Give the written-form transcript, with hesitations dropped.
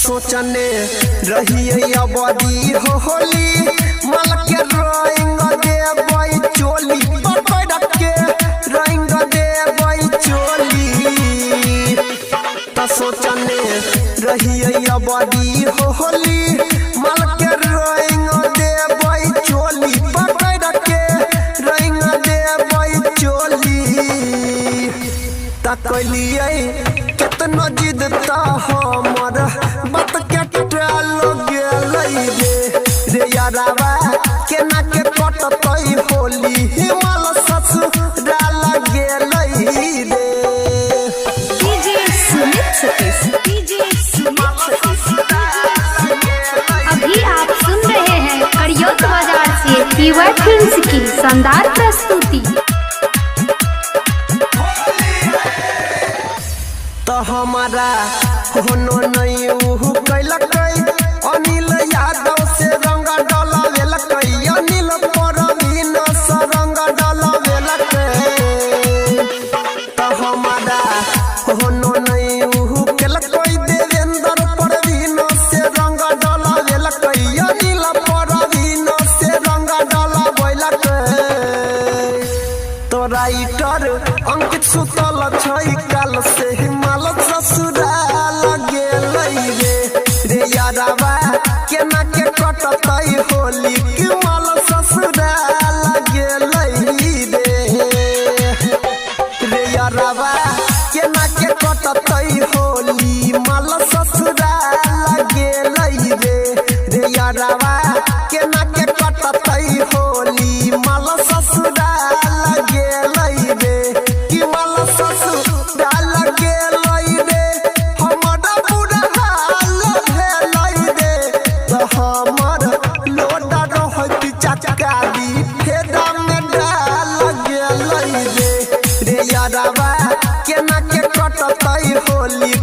सोचने रहिए अबदी होली मल के रोइंग दे बई चोली पकड़ के रोइंग दे बई चोली सोचने रहिए अबदी होली मल के रोइंग दे बई चोली पकड़ के रोइंग दे बई चोली तकलिए कितना जिद हमर बात के टल गेलै रे यारावा केना के कटतै होली हिमाल ससुराल गेलै रे डीजे सुमित सतीश अभी आप सुन रहे हैं करियोत बाजार से पीवा फिल्म्स की शानदार प्रस्तुति। तो हमारा होनो नहीं उ कैलकै अनिल यादव से रंग डलवेलकै अनिल परवीन से रंग डलवेलकै तो हमारा होनो नहीं उ कैलकै देवेंद्र परवीन से रंग डलवेलकै अनिल परवीन से रंग डलवेलकै तो राइटर अंकित सुतल छै काल से हिमाल ससुराल गेलै रे यारावा केना के कटतै होली हिमाल ससुराल गेलै रे यारावा केना के कटतै होली माल ससुराल गेलै रे यारावा केना के कटतै होली माल ससुराल गेलै रे कि माल ससुराल गेलै रे हमर बुढ़ा हाल भेलै रे तो हमर लोडा रहत चचकारी फेरा में डाल गेलै रे यारावा केना के कटतै होली।